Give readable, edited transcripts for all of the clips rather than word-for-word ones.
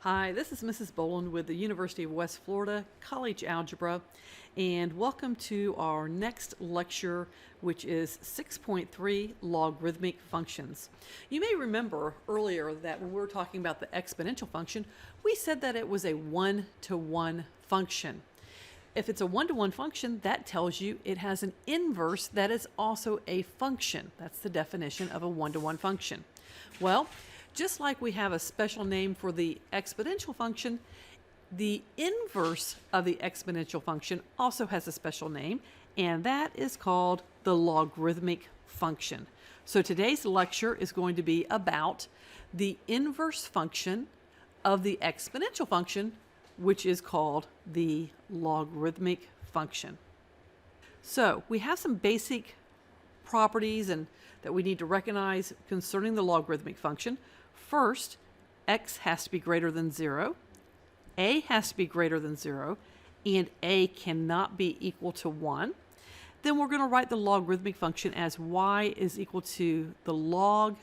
Hi, this is Mrs. Boland with the University of West Florida College Algebra, and welcome to our next lecture, which is 6.3 Logarithmic Functions. You may remember earlier that when we were talking about the exponential function, we said that it was a one-to-one function. If it's a one-to-one function, that tells you it has an inverse that is also a function. That's the definition of a one-to-one function. Well, just like we have a special name for the exponential function, the inverse of the exponential function also has a special name, and that is called the logarithmic function. So today's lecture is going to be about the inverse function of the exponential function, which is called the logarithmic function. So we have some basic properties and that we need to recognize concerning the logarithmic function. First, x has to be greater than 0, a has to be greater than 0, and a cannot be equal to 1. Then we're going to write the logarithmic function as y is equal to the log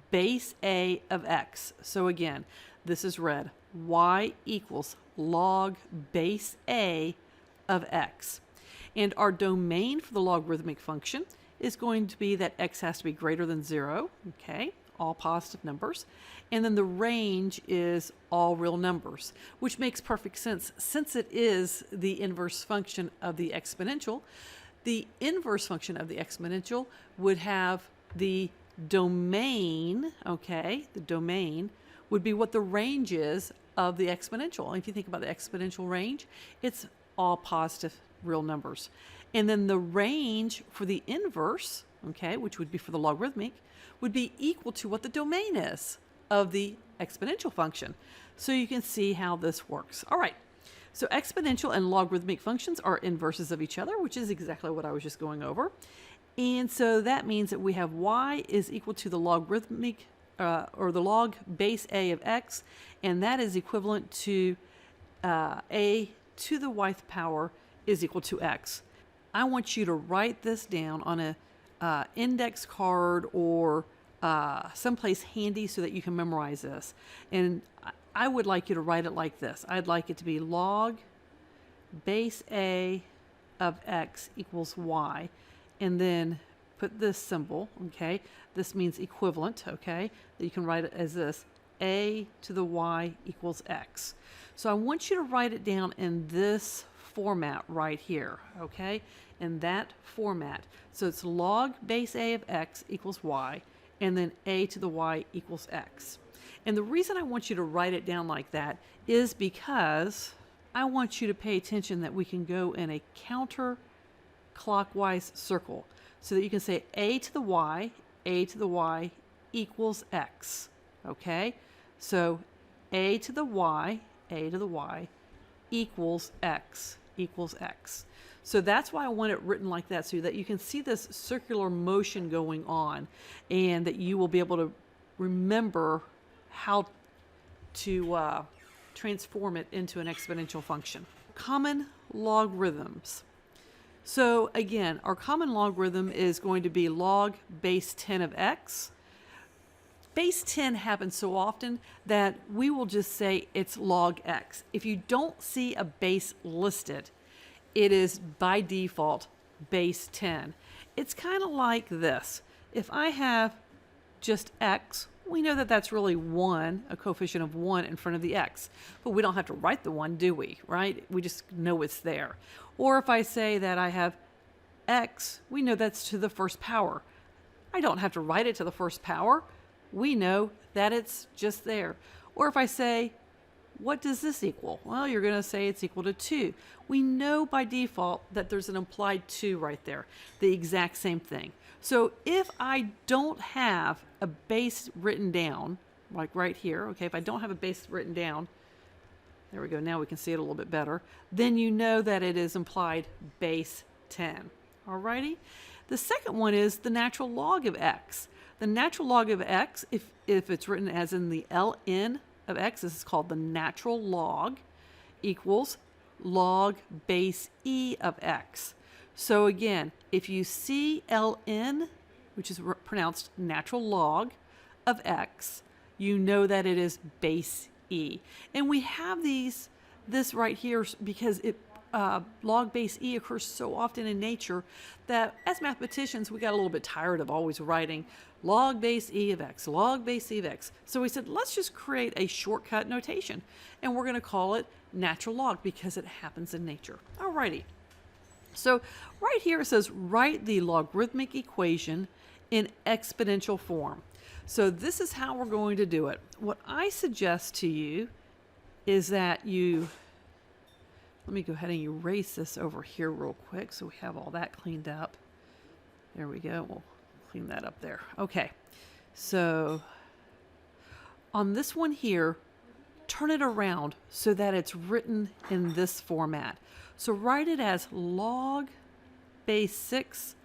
base a of x. So again, this is read, y equals log base a of x. And our domain for the logarithmic function is going to be that x has to be greater than 0, okay? All positive numbers, and then the range is all real numbers, which makes perfect sense since it is the inverse function of the exponential. The inverse function of the exponential would have the domain, okay, the domain would be what the range is of the exponential. And if you think about the exponential range, it's all positive real numbers. And then the range for the inverse, okay, which would be for the logarithmic, would be equal to what the domain is of the exponential function. So you can see how this works. All right, so exponential and logarithmic functions are inverses of each other, which is exactly what I was just going over. And so that means that we have y is equal to the logarithmic, or the log base a of x, and that is equivalent to a to the yth power is equal to x. I want you to write this down on a index card or someplace handy so that you can memorize this. And I would like you to write it like this. I'd like it to be log base a of x equals y, and then put this symbol, okay? This means equivalent, okay? That you can write it as this, a to the y equals x. So I want you to write it down in this format right here, okay? In that format. So it's log base a of x equals y, and then a to the y equals x. And the reason I want you to write it down like that is because I want you to pay attention that we can go in a counterclockwise circle so that you can say a to the y equals x, okay? So a to the y equals x. So that's why I want it written like that, so that you can see this circular motion going on and that you will be able to remember how to transform it into an exponential function. Common logarithms. So again, our common logarithm is going to be log base 10 of x. Base 10 happens so often that we will just say it's log x. If you don't see a base listed, it is by default base 10. It's kind of like this. If I have just x, we know that that's really 1, a coefficient of 1 in front of the x. But we don't have to write the 1, do we? Right? We just know it's there. Or if I say that I have x, we know that's to the first power. I don't have to write it to the first power. We know that it's just there. Or if I say, what does this equal? Well, you're going to say it's equal to 2. We know by default that there's an implied 2 right there, the exact same thing. So if I don't have a base written down, like right here, okay, if I don't have a base written down, there we go, now we can see it a little bit better, then you know that it is implied base 10. Alrighty? The second one is the natural log of x. The natural log of x, if it's written as in the ln of x, this is called the natural log, equals log base e of x. So again, if you see ln, which is pronounced natural log of x, you know that it is base e. And we have this right here because log base e occurs so often in nature that as mathematicians we got a little bit tired of always writing log base e of x, log base e of x. So we said, let's just create a shortcut notation, and we're going to call it natural log because it happens in nature. Alrighty. So right here it says write the logarithmic equation in exponential form. So this is how we're going to do it. What I suggest to you is that let me go ahead and erase this over here real quick so we have all that cleaned up. There we go. We'll clean that up there. Okay. So on this one here, turn it around so that it's written in this format. So write it as log base 6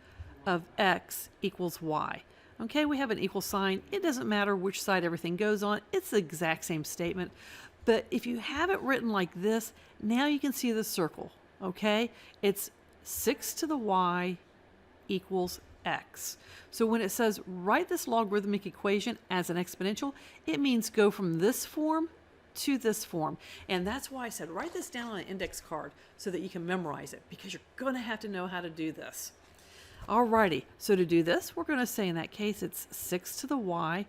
of x equals y. Okay, we have an equal sign. It doesn't matter which side everything goes on. It's the exact same statement. But if you have it written like this, now you can see the circle, okay? It's 6 to the y equals x. So when it says write this logarithmic equation as an exponential, it means go from this form to this form. And that's why I said write this down on an index card so that you can memorize it, because you're going to have to know how to do this. Alrighty, so to do this, we're going to say in that case it's 6 to the y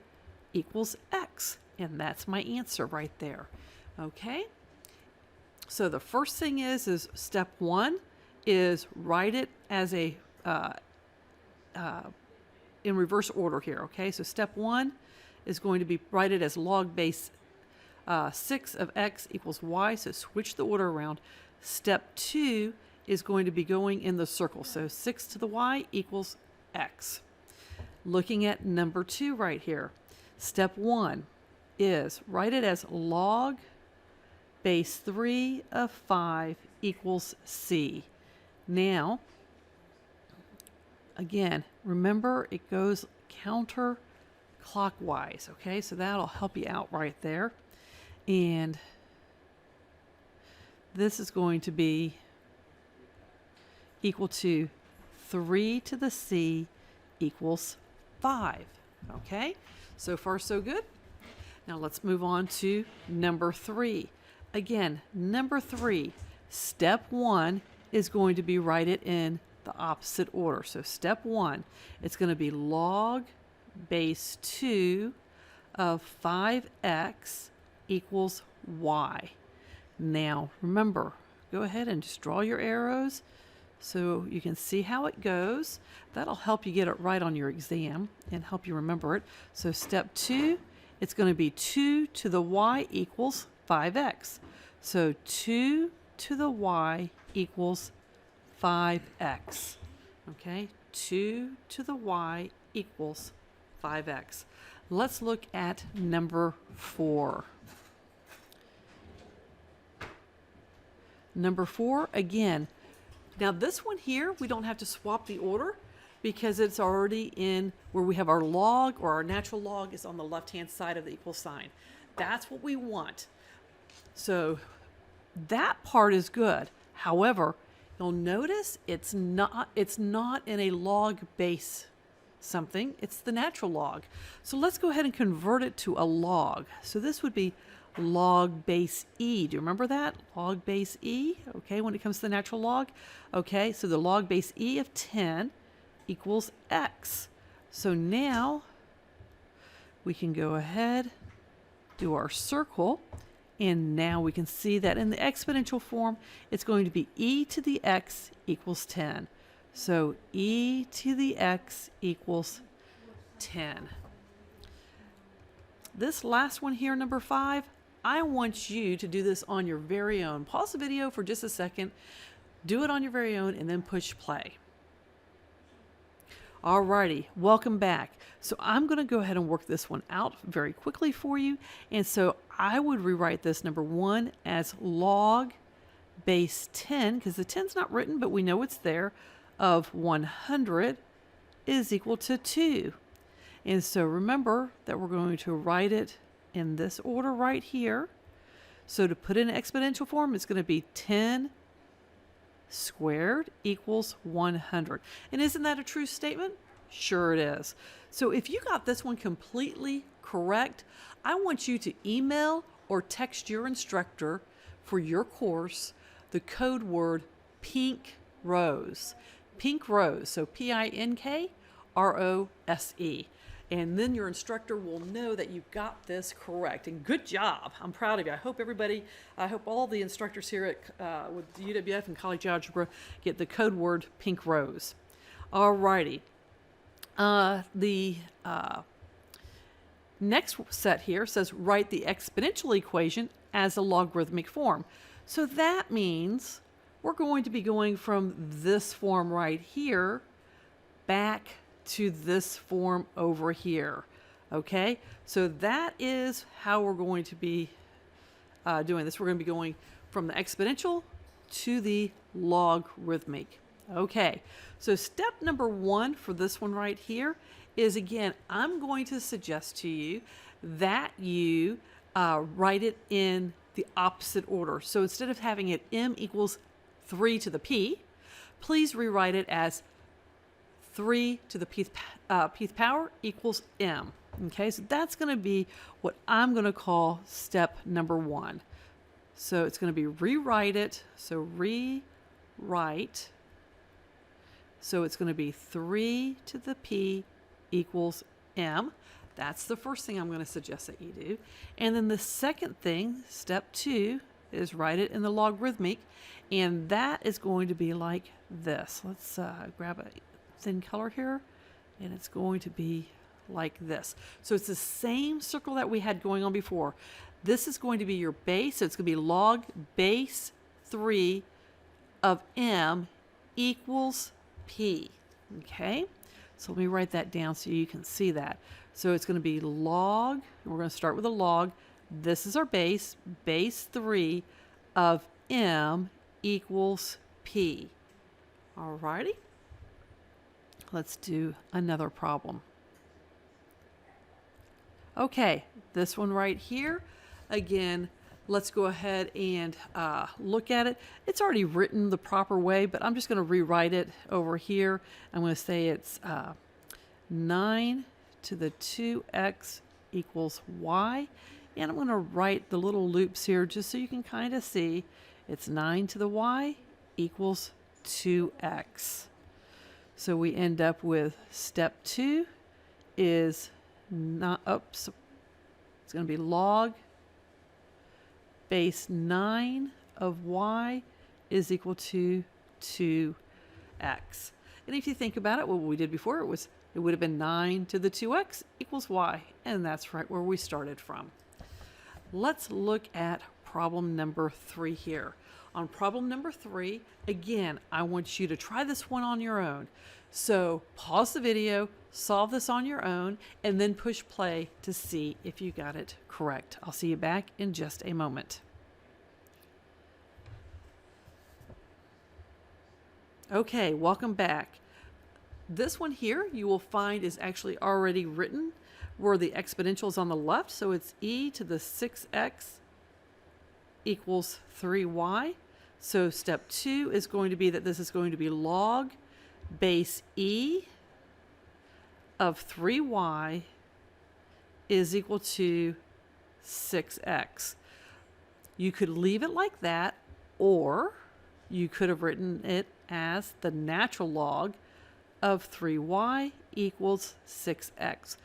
equals x. And that's my answer right there. Okay? So the first thing is step 1 is write it as a in reverse order here. Okay? So step 1 is going to be write it as log base 6 of x equals y. So switch the order around. Step 2 is going to be going in the circle. So 6 to the y equals x. Looking at number 2 right here. Step 1 is write it as log base 3 of 5 equals c. Now, again, remember it goes counterclockwise, okay? So that'll help you out right there. And this is going to be equal to 3 to the c equals 5, okay? So far, so good. Now let's move on to number 3. Again, number 3, step 1 is going to be write it in the opposite order. So step 1, it's going to be log base 2 of 5x equals y. Now remember, go ahead and just draw your arrows so you can see how it goes. That'll help you get it right on your exam and help you remember it. So step 2, it's going to be 2 to the y equals 5x. So 2 to the y equals 5x. Okay, 2 to the y equals 5x. Let's look at number 4. Number 4, again, now this one here, we don't have to swap the order because it's already in where we have our log, or our natural log is on the left-hand side of the equal sign. That's what we want. So that part is good. However, you'll notice it's not in a log base something. It's the natural log. So let's go ahead and convert it to a log. So this would be log base e. Do you remember that? Log base e, okay, when it comes to the natural log. Okay, so the log base e of 10 equals x. So now we can go ahead, do our circle, and now we can see that in the exponential form, it's going to be e to the x equals 10. So e to the x equals 10. This last one here, number 5, I want you to do this on your very own. Pause the video for just a second, do it on your very own, and then push play. Alrighty, welcome back. So I'm going to go ahead and work this one out very quickly for you. And so I would rewrite this number 1 as log base 10, because the 10's not written, but we know it's there, of 100 is equal to 2. And so remember that we're going to write it in this order right here. So to put it in exponential form, it's going to be 10 squared equals 100. And isn't that a true statement? Sure it is. So if you got this one completely correct, I want you to email or text your instructor for your course the code word pink rose. Pink rose, so PINKROSE. And then your instructor will know that you got this correct. And good job. I'm proud of you. I hope all the instructors here at with UWF and College Algebra get the code word pink rose. Alrighty. The next set here says write the exponential equation as a logarithmic form. So that means we're going to be going from this form right here back to this form over here. Okay, so that is how we're going to be doing this. We're going to be going from the exponential to the logarithmic. Okay, so step number 1 for this one right here is, again, I'm going to suggest to you that you write it in the opposite order. So instead of having it m equals 3 to the p, please rewrite it as 3 to the pth power equals m. Okay, so that's going to be what I'm going to call step number 1. So it's going to be rewrite it. So rewrite. So it's going to be 3 to the p equals m. That's the first thing I'm going to suggest that you do. And then the second thing, step 2, is write it in the logarithmic. And that is going to be like this. Let's grab a thin color here. And it's going to be like this. So it's the same circle that we had going on before. This is going to be your base. So it's going to be log base 3 of m equals p. Okay? So let me write that down so you can see that. So it's going to be log, and we're going to start with a log. This is our base 3 of m equals p. Alrighty. Let's do another problem. Okay, this one right here. Again, let's go ahead and look at it. It's already written the proper way, but I'm just going to rewrite it over here. I'm going to say it's 9 to the 2x equals y. And I'm going to write the little loops here just so you can kind of see. It's 9 to the y equals 2x. So we end up with step 2 is not, oops, it's going to be log base 9 of y is equal to 2x. And if you think about it, what we did before, it would have been 9 to the 2x equals y. And that's right where we started from. Let's look at problem number 3 here. On problem number 3, again, I want you to try this one on your own. So pause the video, solve this on your own, and then push play to see if you got it correct. I'll see you back in just a moment. Okay, welcome back. This one here you will find is actually already written where the exponential is on the left. So it's e to the 6x equals 3y. So step 2 is going to be that this is going to be log base e of 3y is equal to 6x. You could leave it like that, or you could have written it as the natural log of 3y equals 6x.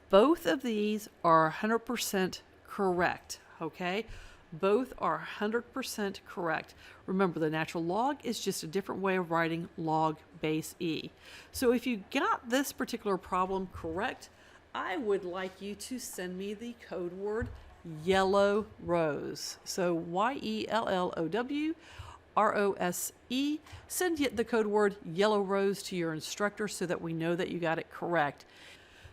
Both of these are 100% correct, okay? Both are 100% correct. Remember, the natural log is just a different way of writing log base e. So if you got this particular problem correct, I would like you to send me the code word yellow rose. So YELLOWROSE. Send the code word yellow rose to your instructor so that we know that you got it correct.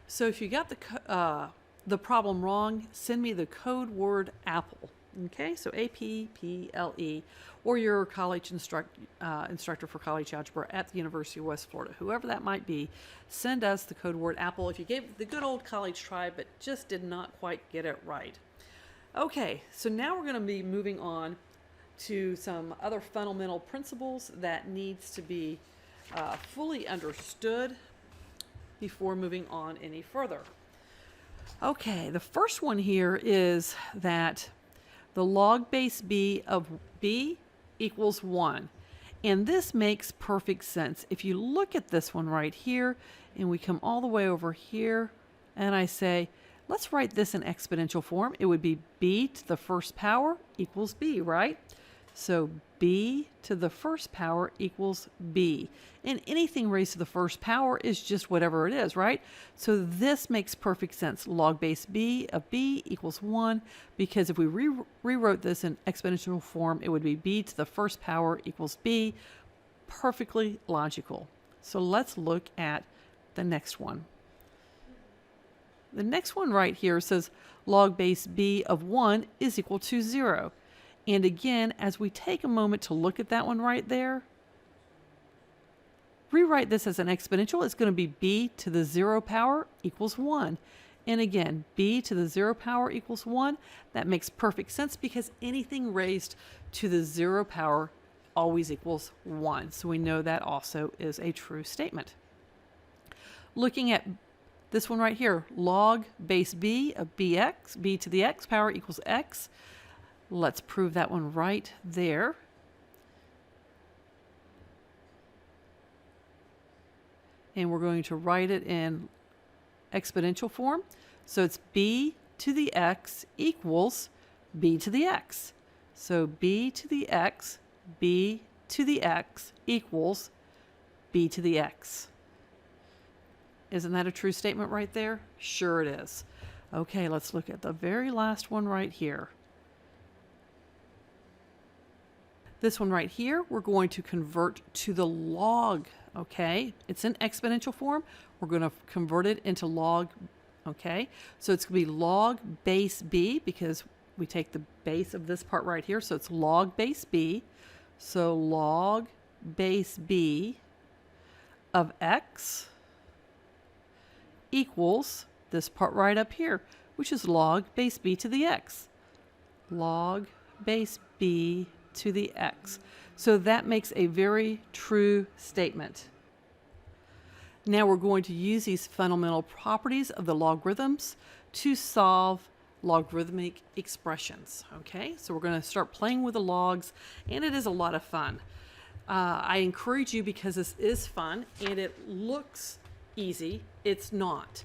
So if you got the problem wrong, send me the code word apple. Okay, so APPLE, or your college instructor for college algebra at the University of West Florida, whoever that might be, send us the code word apple if you gave the good old college try but just did not quite get it right. Okay, so now we're going to be moving on to some other fundamental principles that needs to be fully understood before moving on any further. Okay, the first one here is that the log base b of b equals 1. And this makes perfect sense. If you look at this one right here, and we come all the way over here, and I say, let's write this in exponential form. It would be b to the first power equals b, right? So b to the first power equals b. And anything raised to the first power is just whatever it is, right? So this makes perfect sense. Log base b of b equals 1, because if we rewrote this in exponential form, it would be b to the first power equals b. Perfectly logical. So let's look at the next one. The next one right here says log base b of 1 is equal to 0. And again, as we take a moment to look at that one right there, rewrite this as an exponential. It's going to be b to the 0 power equals 1. And again, b to the 0 power equals 1. That makes perfect sense because anything raised to the 0 power always equals 1. So we know that also is a true statement. Looking at this one right here, log base b of bx, b to the x power equals x. Let's prove that one right there. And we're going to write it in exponential form. So it's b to the x equals b to the x. So b to the x, b to the x equals b to the x. Isn't that a true statement right there? Sure it is. Okay, let's look at the very last one right here. This one right here, we're going to convert to the log, okay? It's in exponential form. We're going to convert it into log, okay? So it's going to be log base b, because we take the base of this part right here, so it's log base b. So log base b of x equals this part right up here, which is log base b to the x. Log base b to the x. So that makes a very true statement. Now we're going to use these fundamental properties of the logarithms to solve logarithmic expressions. Okay, so we're going to start playing with the logs, and it is a lot of fun. I encourage you, because this is fun and it looks easy, it's not.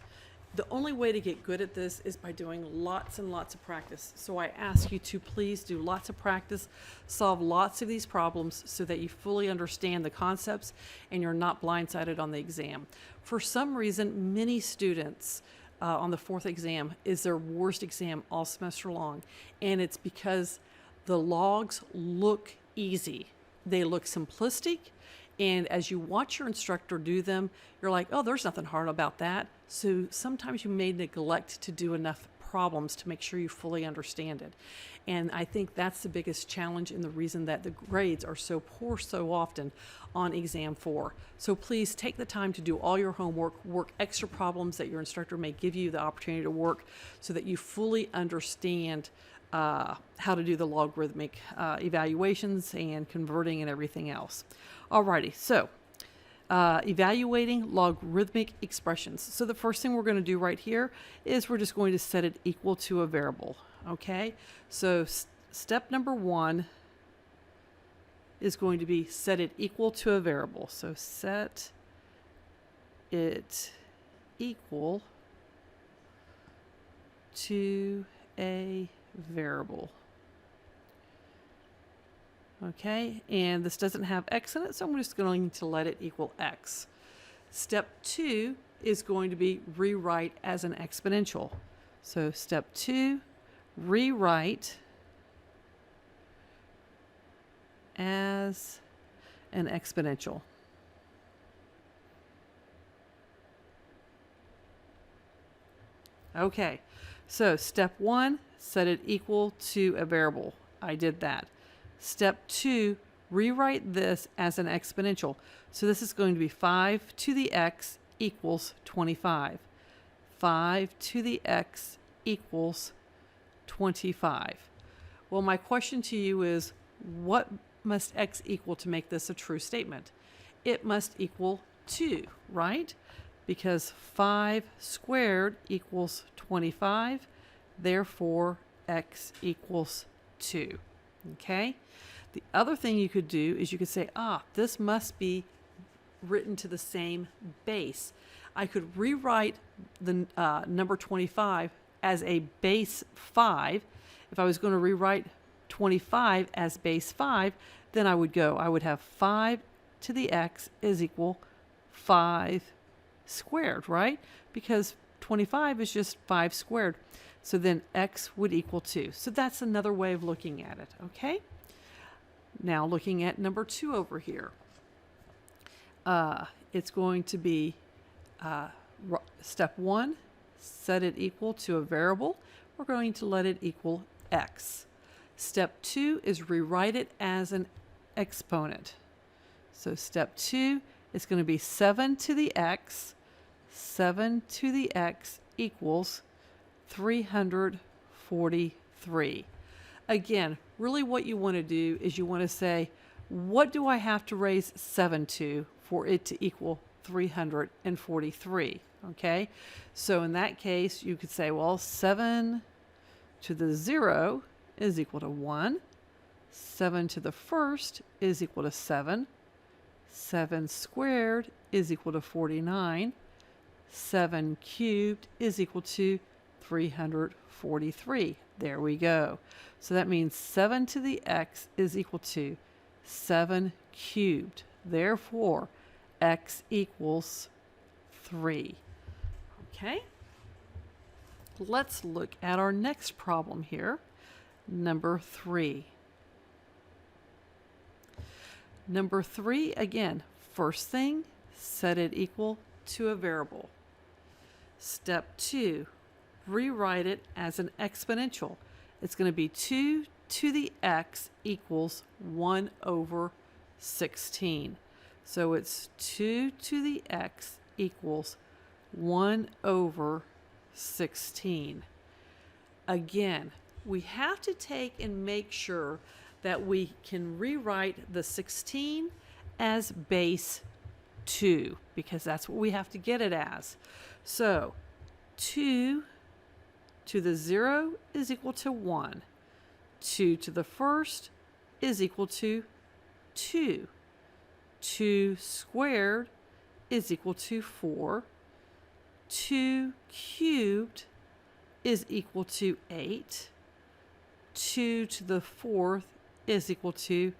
The only way to get good at this is by doing lots and lots of practice. So I ask you to please do lots of practice, solve lots of these problems so that you fully understand the concepts and you're not blindsided on the exam. For some reason, many students on the fourth exam is their worst exam all semester long. And it's because the logs look easy. They look simplistic. And as you watch your instructor do them, you're like, oh, there's nothing hard about that. So sometimes you may neglect to do enough problems to make sure you fully understand it. And I think that's the biggest challenge and the reason that the grades are so poor so often on exam 4. So please take the time to do all your homework, work extra problems that your instructor may give you the opportunity to work so that you fully understand how to do the logarithmic evaluations and converting and everything else. Alrighty, so evaluating logarithmic expressions. So the first thing we're going to do right here is we're just going to set it equal to a variable. Okay, so step number 1 is going to be set it equal to a variable. So set it equal to a variable. Okay, and this doesn't have x in it, so I'm just going to let it equal x. Step 2 is going to be rewrite as an exponential. So step 2, rewrite as an exponential. Okay, so step 1, set it equal to a variable. I did that. Step 2, rewrite this as an exponential. So this is going to be 5 to the x equals 25. 5 to the x equals 25. Well, my question to you is, what must x equal to make this a true statement? It must equal 2, right? Because 5 squared equals 25. Therefore, x equals 2. Okay? The other thing you could do is you could say, this must be written to the same base. I could rewrite the number 25 as a base 5. If I was going to rewrite 25 as base 5, then I would have 5 to the x is equal 5 squared, right? Because 25 is just 5 squared. So then x would equal 2. So that's another way of looking at it, okay? Now looking at number 2 over here. It's going to be step 1, set it equal to a variable. We're going to let it equal x. Step 2 is rewrite it as an exponent. So step 2 is going to be 7 to the x. 7 to the x equals 343. Again, really what you want to do is you want to say, what do I have to raise 7 to for it to equal 343? Okay, so in that case, you could say, well, 7 to the 0 is equal to 1. 7 to the first is equal to 7. 7 squared is equal to 49. 7 cubed is equal to 343. There we go. So that means 7 to the x is equal to 7 cubed. Therefore, x equals 3. Okay? Let's look at our next problem here. Number 3. Number 3, again, first thing, set it equal to a variable. Step 2, rewrite it as an exponential. It's going to be 2 to the x equals 1 over 16. So it's 2 to the x equals 1 over 16. Again, we have to take and make sure that we can rewrite the 16 as base 2, because that's what we have to get it as. So 2 to the 0 is equal to 1. 2 to the first is equal to 2. 2 squared is equal to 4. 2 cubed is equal to 8. 2 to the fourth is equal to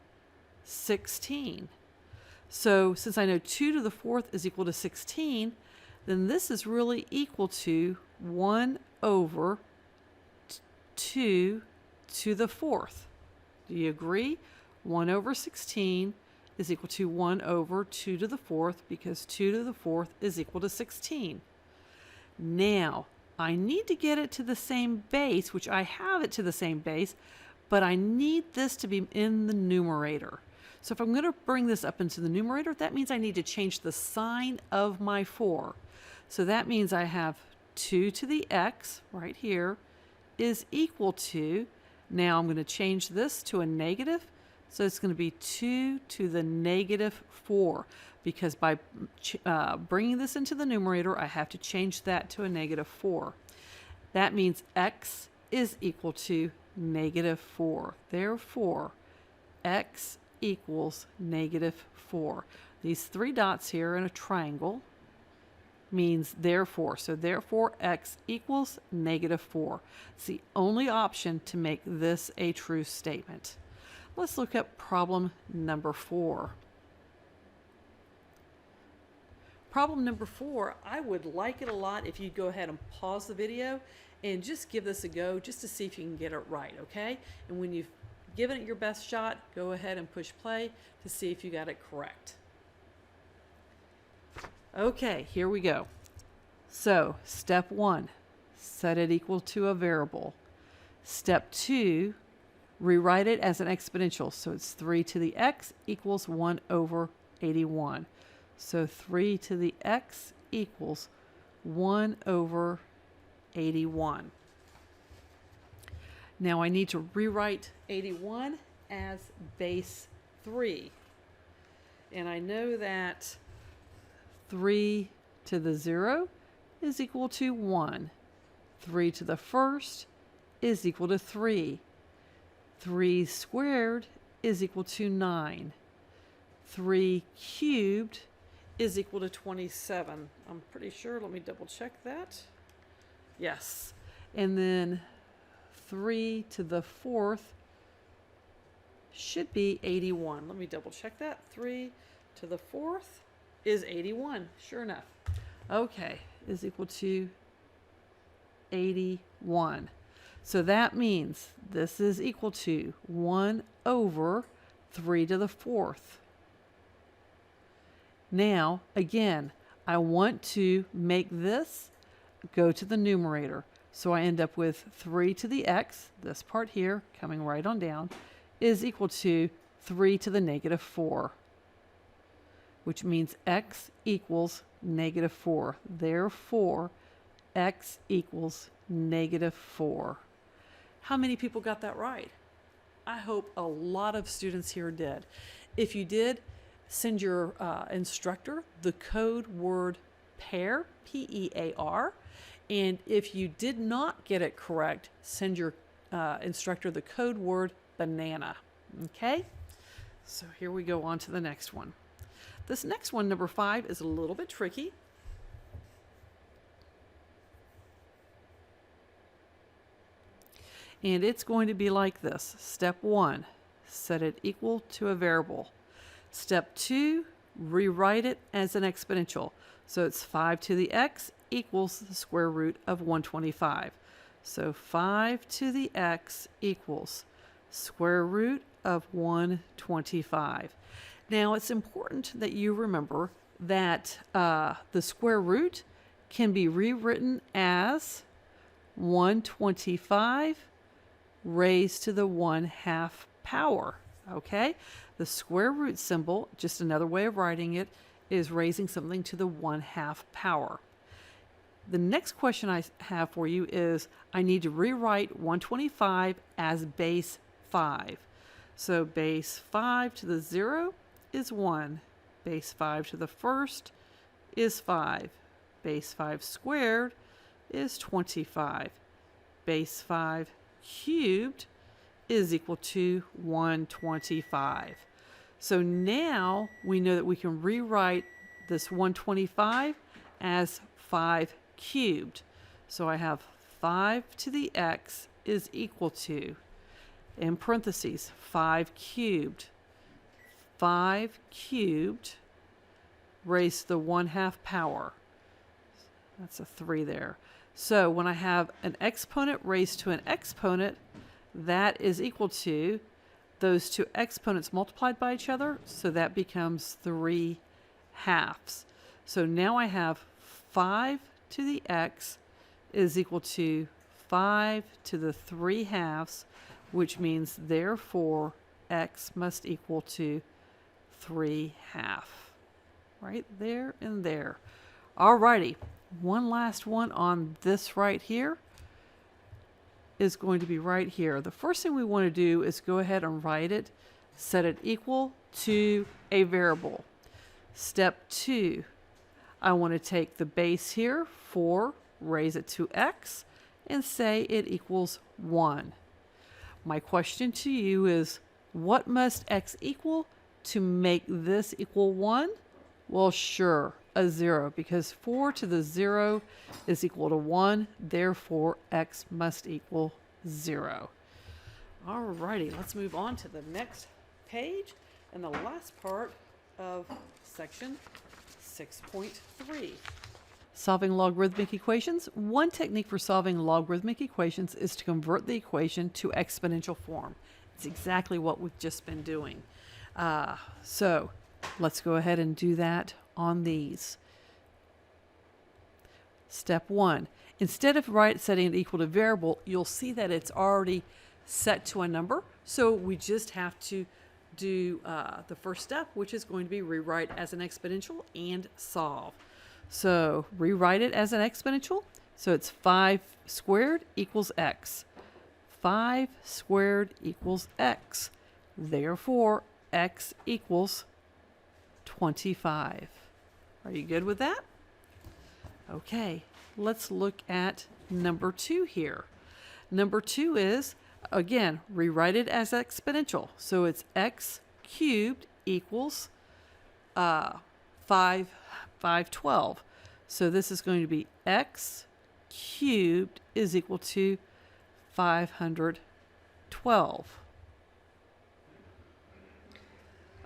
16. So since I know 2 to the fourth is equal to 16, then this is really equal to 1 over 2 to the fourth. Do you agree? 1 over 16 is equal to 1 over 2 to the fourth, because 2 to the fourth is equal to 16. Now, I need to get it to the same base, which I have it to the same base, but I need this to be in the numerator. So if I'm going to bring this up into the numerator, that means I need to change the sign of my 4. So that means I have 2 to the x right here is equal to, now I'm going to change this to a negative, so it's going to be 2 to the negative 4, because by bringing this into the numerator, I have to change that to a negative 4. That means x is equal to negative 4. Therefore, x equals negative 4. These 3 dots here in a triangle means therefore. So therefore, x equals negative 4. It's the only option to make this a true statement. Let's look at problem number 4. Problem number 4, I would like it a lot if you'd go ahead and pause the video and just give this a go just to see if you can get it right, okay? And when you've given it your best shot, go ahead and push play to see if you got it correct. Okay, here we go. So, step 1, set it equal to a variable. Step 2, rewrite it as an exponential. So it's 3 to the x equals 1 over 81. So 3 to the x equals 1 over 81. Now I need to rewrite 81 as base 3. And I know that 3 to the 0 is equal to 1. 3 to the first is equal to 3. 3 squared is equal to 9. 3 cubed is equal to 27. I'm pretty sure. Let me double check that. Yes. And then 3 to the 4th should be 81. Let me double check that. 3 to the 4th is 81. Sure enough. Okay, is equal to 81. So that means this is equal to 1 over 3 to the 4th. Now, again, I want to make this go to the numerator. So I end up with 3 to the x, this part here, coming right on down, is equal to 3 to the negative 4, which means x equals negative 4. Therefore, x equals negative 4. How many people got that right? I hope a lot of students here did. If you did, send your instructor the code word PAIR, P-E-A-R. And if you did not get it correct, send your instructor the code word banana. Okay? So here we go on to the next one. This next one, number 5, is a little bit tricky. And it's going to be like this. Step 1, set it equal to a variable. Step 2, rewrite it as an exponential. So it's 5 to the x equals the square root of 125. So 5 to the x equals square root of 125. Now it's important that you remember that the square root can be rewritten as 125 raised to the 1/2 power. Okay? The square root symbol, just another way of writing it, is raising something to the 1/2 power. The next question I have for you is I need to rewrite 125 as base 5. So base 5 to the 0 is 1. Base 5 to the 1st is 5. Base 5 squared is 25. Base 5 cubed is equal to 125. So now we know that we can rewrite this 125 as 5 cubed. So I have 5 to the x is equal to, in parentheses, 5 cubed. 5 cubed raised to the 1/2 power. That's a 3 there. So when I have an exponent raised to an exponent, that is equal to those two exponents multiplied by each other. So that becomes 3/2. So now I have 5 to the x is equal to 5 to the 3/2, which means therefore x must equal to 3/2. Right there and there. Alrighty, one last one on this right here is going to be right here. The first thing we want to do is go ahead and write it, set it equal to a variable. Step 2, I want to take the base here, 4, raise it to x, and say it equals 1. My question to you is, what must x equal to make this equal 1? Well, sure, a 0, because 4 to the 0 is equal to 1. Therefore, x must equal 0. Alrighty, let's move on to the next page and the last part of section 6.3. Solving logarithmic equations. One technique for solving logarithmic equations is to convert the equation to exponential form. It's exactly what we've just been doing. So let's go ahead and do that on these. Step 1. Instead of setting it equal to variable, you'll see that it's already set to a number. So we just have to do the first step, which is going to be rewrite as an exponential and solve. So rewrite it as an exponential. So it's 5 squared equals x. 5 squared equals x. Therefore, x equals 25. Are you good with that? Okay, let's look at number 2 here. Number 2 is Again, rewrite it as exponential. So it's x cubed equals 512. So this is going to be x cubed is equal to 512.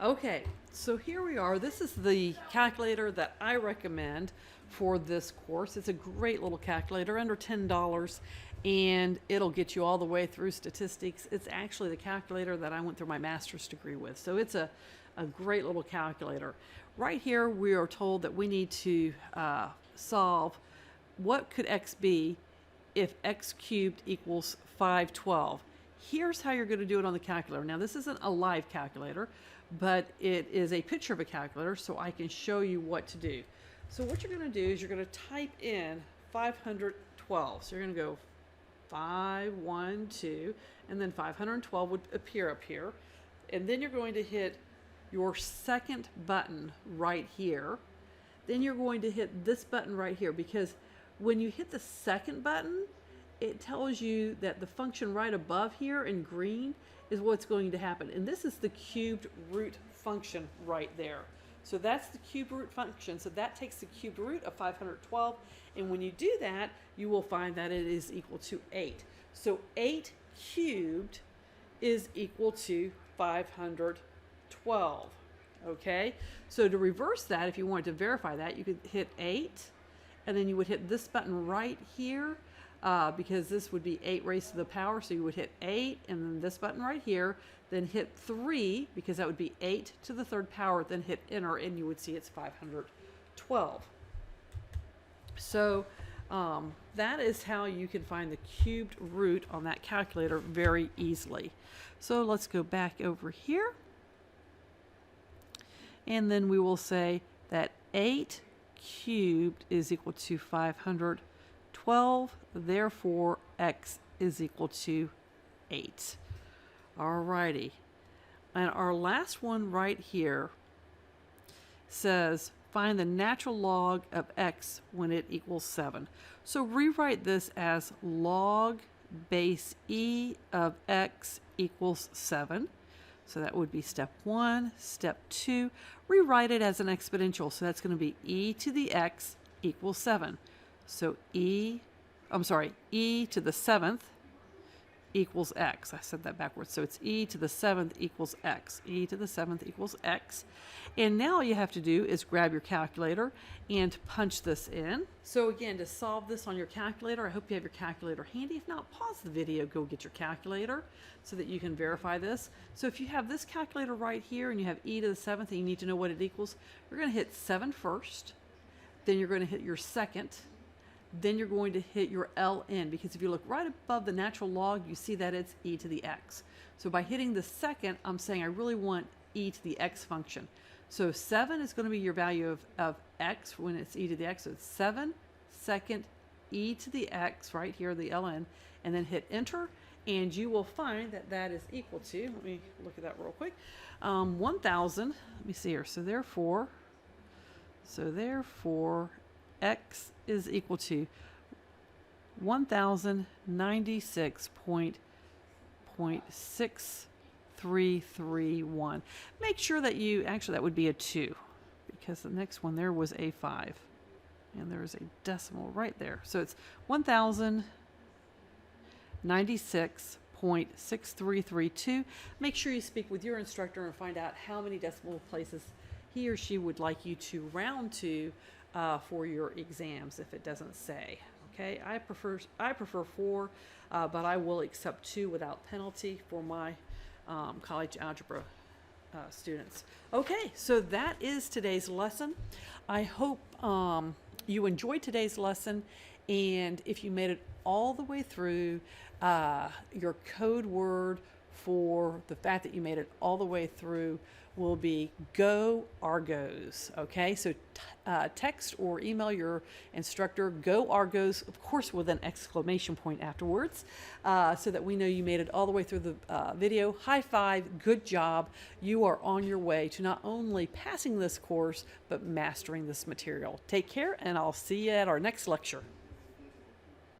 Okay, so here we are. This is the calculator that I recommend for this course. It's a great little calculator, under $10, and it'll get you all the way through statistics. It's actually the calculator that I went through my master's degree with. So it's a great little calculator. Right here, we are told that we need to solve what could x be if x cubed equals 512. Here's how you're going to do it on the calculator. Now, this isn't a live calculator, but it is a picture of a calculator, so I can show you what to do. So what you're going to do is you're going to type in 512. So you're going to go 512, and then 512 would appear up here. And then you're going to hit your second button right here. Then you're going to hit this button right here, because when you hit the second button, it tells you that the function right above here in green is what's going to happen. And this is the cubed root function right there. So that's the cubed root function. So that takes the cubed root of 512. And when you do that, you will find that it is equal to 8. So 8 cubed is equal to 512. Okay? So to reverse that, if you wanted to verify that, you could hit 8, and then you would hit this button right here, because this would be 8 raised to the power. So you would hit 8, and then this button right here, then hit 3, because that would be 8 to the third power, then hit enter, and you would see it's 512. So that is how you can find the cubed root on that calculator very easily. So let's go back over here. And then we will say that 8 cubed is equal to 512. Therefore, x is equal to 8. Alrighty. And our last one right here says find the natural log of x when it equals 7. So rewrite this as log base e of x equals 7. So that would be step 1. Step 2, rewrite it as an exponential. So that's going to be e to the x equals 7. So e to the 7th equals x. I said that backwards. So it's e to the 7th equals x. E to the 7th equals x. And now all you have to do is grab your calculator and punch this in. So again, to solve this on your calculator, I hope you have your calculator handy. If not, pause the video, go get your calculator so that you can verify this. So if you have this calculator right here and you have e to the 7th and you need to know what it equals, you're going to hit 7 first. Then you're going to hit your second. Then you're going to hit your ln, because if you look right above the natural log, you see that it's e to the x. So by hitting the second, I'm saying I really want e to the x function. So 7 is going to be your value of x when it's e to the x. So it's 7 second e to the x right here, the ln, and then hit enter, and you will find that that is equal to, let me look at that real quick, 1,000, let me see here, so therefore x is equal to 1096.6331. Make sure that you, actually that would be a 2, because the next one there was a 5. And there's a decimal right there. So it's 1096.6332. Make sure you speak with your instructor and find out how many decimal places he or she would like you to round to for your exams if it doesn't say. Okay, I prefer 4, but I will accept 2 without penalty for my college algebra students. Okay, so that is today's lesson. I hope you enjoyed today's lesson, and if you made it all the way through, your code word for the fact that you made it all the way through will be Go Argos. Okay, so text or email your instructor Go Argos, of course with an exclamation point afterwards, so that we know you made it all the way through the video. High five, good job. You are on your way to not only passing this course, but mastering this material. Take care, and I'll see you at our next lecture.